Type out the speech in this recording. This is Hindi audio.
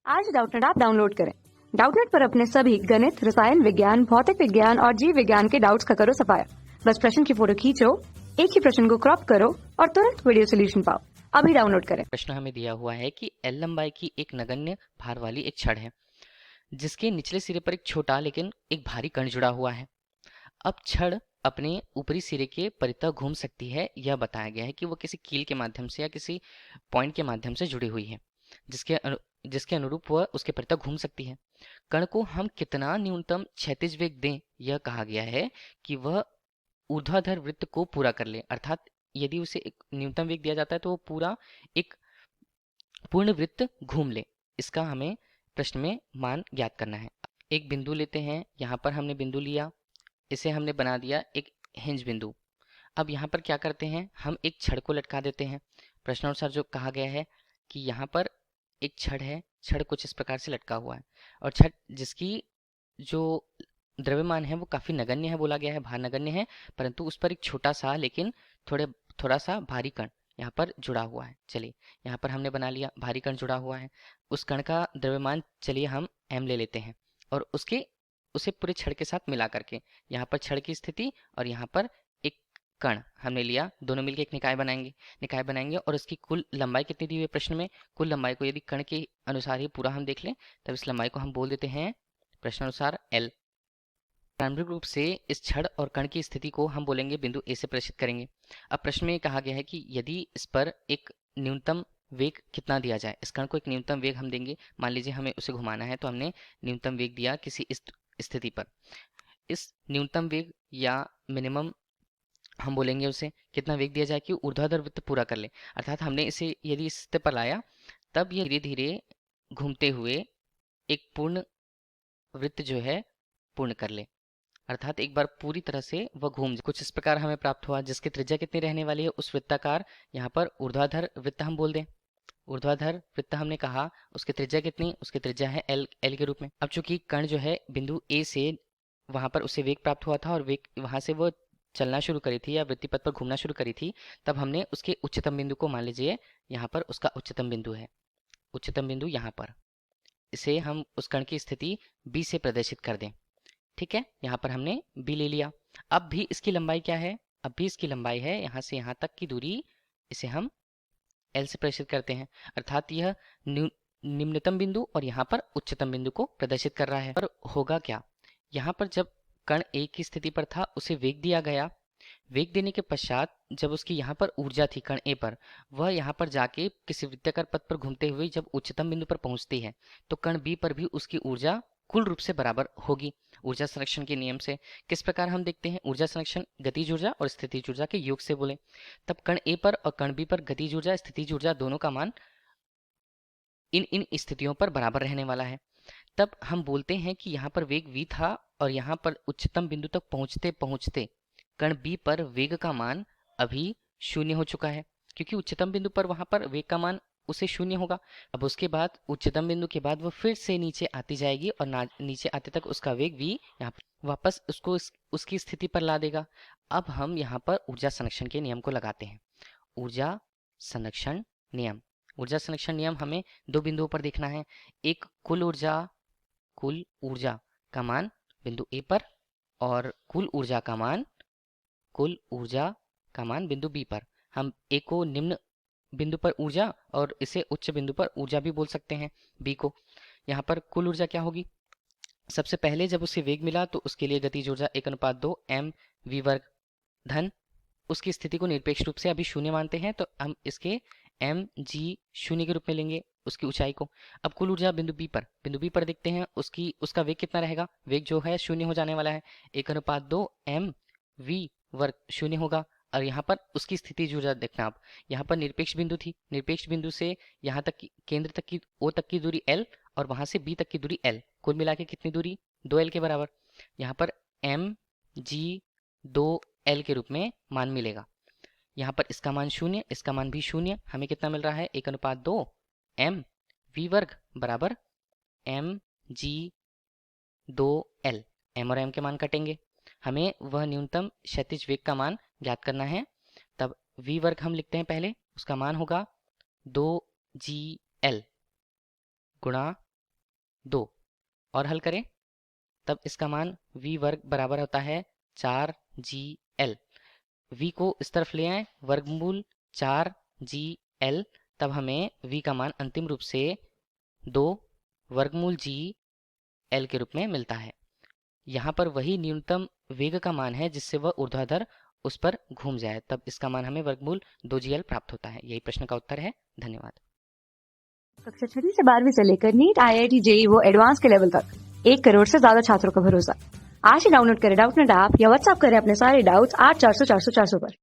आज डाउटनेट ऐप डाउनलोड करें। डाउटनेट पर अपने सभी गणित, रसायन विज्ञान, भौतिक विज्ञान और जीव विज्ञान के डाउट्स का करो सफाया। बस प्रश्न की फोटो खींचो, एक ही प्रश्न को क्रॉप करो और तुरंत वीडियो सोल्यूशन पाओ। अभी डाउनलोड करें। प्रश्न हमें दिया हुआ है कि एल लंबाई की एक नगण्य भार वाली एक छड़ है जिसके निचले सिरे पर एक छोटा लेकिन एक भारी कण जुड़ा हुआ है। अब छड़ अपने ऊपरी सिरे के परितः घूम सकती है। यह बताया गया है कि वो किसी कील के माध्यम से या किसी पॉइंट के माध्यम से जुड़ी हुई है जिसके अनुरूप वह उसके परितः घूम सकती है। कण को हम कितना न्यूनतम क्षैतिज वेग दें, यह कहा गया है कि वह ऊर्ध्वाधर वृत्त को पूरा कर ले। अर्थात यदि उसे एक न्यूनतम वेग दिया जाता है तो वो पूरा एक पूर्ण वृत्त घूम ले। इसका हमें प्रश्न में मान ज्ञात करना है। एक बिंदु लेते हैं, यहाँ पर हमने बिंदु लिया, इसे हमने बना दिया एक हिंज बिंदु। अब यहाँ पर क्या करते हैं, हम एक छड़ को लटका देते हैं। प्रश्नानुसार जो कहा गया है कि यहाँ पर एक छड़ है, छड़ कुछ इस प्रकार से लटका हुआ है और छड़ जिसकी जो द्रव्यमान है वो काफी नगण्य है, बोला गया है भार नगण्य है, परंतु उस पर एक छोटा सा लेकिन थोड़ा सा भारी कण यहाँ पर जुड़ा हुआ है। चलिए यहाँ पर हमने बना लिया, भारी कण जुड़ा हुआ है। उस कण का द्रव्यमान चलिए हम m ले लेते हैं और उसे पूरे छड़ के साथ मिला करके यहाँ पर छड़ की स्थिति और यहाँ पर एक कण हमने लिया, दोनों मिलकर एक निकाय बनाएंगे और इसकी कुल लंबाई कितनी दी हुई है प्रश्न में। कुल लंबाई को यदि कण के अनुसार ही पूरा हम देख लें तब इस लंबाई को हम बोल देते हैं प्रश्नानुसार L। प्रारंभिक रूप से इस छड़ और कण की स्थिति को हम बोलेंगे बिंदु ए से प्रदर्शित करेंगे। अब प्रश्न में कहा गया है कि यदि इस पर एक न्यूनतम वेग कितना दिया जाए, इस कण को एक न्यूनतम वेग हम देंगे। मान लीजिए हमें उसे घुमाना है तो हमने न्यूनतम वेग दिया किसी इस स्थिति पर। इस न्यूनतम वेग या मिनिमम हम बोलेंगे उसे कितना वेग दिया जाए कि ऊर्ध्वाधर वृत्त पूरा कर ले। अर्थात हमने इसे यदि इस स्थिति पर लाया तब ये धीरे धीरे घूमते हुए एक पूर्ण वृत्त जो है पूर्ण कर ले। अर्थात एक बार पूरी तरह से वह घूम कुछ इस प्रकार हमें प्राप्त हुआ, जिसकी त्रिज्या कितनी रहने वाली है उस वृत्ताकार, यहाँ पर ऊर्ध्वाधर वृत्त हम बोल दें। ऊर्ध्वाधर वृत्त हमने कहा, उसकी त्रिज्या कितनी, उसकी त्रिज्या है एल के रूप में। अब चूंकि कण जो है बिंदु ए से वहां पर उसे वेग प्राप्त हुआ था और वेग वहां से वो चलना शुरू करी थी या वृत्ति पथ पर घूमना शुरू करी थी, तब हमने उसके उच्चतम बिंदु को मान लीजिए यहाँ पर उसका उच्चतम बिंदु है, उच्चतम बिंदु यहाँ पर, इसे हम उस कण की स्थिति बी से प्रदर्शित कर दें। ठीक है, यहाँ पर हमने बी ले लिया। अब भी इसकी लंबाई क्या है, अब भी इसकी लंबाई है यहाँ से यहाँ तक की दूरी, इसे हम एल से प्रदर्शित करते हैं। अर्थात यह निम्नतम बिंदु और यहाँ पर उच्चतम बिंदु को प्रदर्शित कर रहा है। पर होगा क्या, यहाँ पर जब कण ए की स्थिति पर था उसे वेग दिया गया, वेग देने के पश्चात जब उसकी यहाँ पर ऊर्जा थी कण ए पर, वह यहाँ पर जाके किसी वृत्ताकार पथ पर घूमते हुए जब उच्चतम बिंदु पर पहुंचती है तो कण बी पर भी उसकी ऊर्जा कुल रूप से बराबर होगी ऊर्जा संरक्षण के नियम से। किस प्रकार हम देखते हैं, ऊर्जा संरक्षण गतिज ऊर्जा और स्थितिज ऊर्जा के योग से बोले, तब कण ए पर और कण बी पर गतिज ऊर्जा स्थितिज ऊर्जा दोनों का मान इन इन स्थितियों पर बराबर रहने वाला है। तब हम बोलते हैं कि यहाँ पर वेग v था और यहाँ पर उच्चतम बिंदु तक पहुंचते पहुंचते कण b पर वेग का मान अभी शून्य हो चुका है, क्योंकि उच्चतम बिंदु पर वहां पर वेग का मान उसे शून्य होगा। अब उसके बाद उच्चतम बिंदु के बाद वो फिर से नीचे आती जाएगी और नीचे आते तक उसका वेग v यहाँ पर वापस उसको उसकी स्थिति पर ला देगा। अब हम यहाँ पर ऊर्जा संरक्षण के नियम को लगाते हैं। ऊर्जा संरक्षण नियम, ऊर्जा संरक्षण नियम हमें दो बिंदुओं पर देखना है। एक कुल ऊर्जा का मान बिंदु ए पर और कुल ऊर्जा का मान बिंदु बी पर। हम ए को निम्न बिंदु पर ऊर्जा और इसे उच्च बिंदु पर ऊर्जा भी बोल सकते हैं बी को। यहाँ पर कुल ऊर्जा क्या होगी, सबसे पहले जब उसे वेग मिला तो उसके लिए गतिज ऊर्जा 1:2 m v वर्ग धन उसकी स्थिति को निरपेक्ष रूप से अभी शून्य मानते हैं तो हम इसके एम जी शून्य के रूप में लेंगे उसकी ऊंचाई को। अब कुल ऊर्जा बिंदु बी पर देखते हैं, उसका वेग कितना रहेगा, वेग जो है शून्य हो जाने वाला है, 1:2 m v वर्ग शून्य होगा। और यहाँ पर उसकी स्थिति ऊर्जा देखना, आप यहाँ पर निरपेक्ष बिंदु थी, निरपेक्ष बिंदु से यहाँ तक की केंद्र तक की ओ तक की दूरी l और वहां से b तक की दूरी l, कुल मिला के कितनी दूरी 2l के बराबर। यहाँ पर m g 2l के रूप में मान मिलेगा। यहाँ पर इसका मान शून्य, इसका मान भी शून्य, हमें कितना मिल रहा है 1:2 m v वर्ग बराबर m g 2l। m और m के मान कटेंगे, हमें वह न्यूनतम क्षैतिज वेग का मान ज्ञात करना है। तब v वर्ग हम लिखते हैं, पहले उसका मान होगा 2gl गुणा 2 और हल करें, तब इसका मान v वर्ग बराबर होता है 4gl। v को इस तरफ ले आए, वर्गमूल 4gl, तब हमें v का मान अंतिम रूप से 2 वर्गमूल g l के रूप में मिलता है। यहाँ पर वही न्यूनतम वेग का मान है जिससे वह ऊर्ध्वाधर उस पर घूम जाए, तब इसका मान हमें वर्गमूल 2gl प्राप्त होता है। यही प्रश्न का उत्तर है। धन्यवाद। कक्षा 6 से 12वीं से लेकर नीट, IIT, JEE वो एडवांस के लेवल तक 1 करोड़ से ज्यादा छात्रों का भरोसा। आज ही डाउनलोड करें डाउटनेट ऐप या व्हाट्सएप करें अपने सारे डाउट्स 8400 400 400 पर।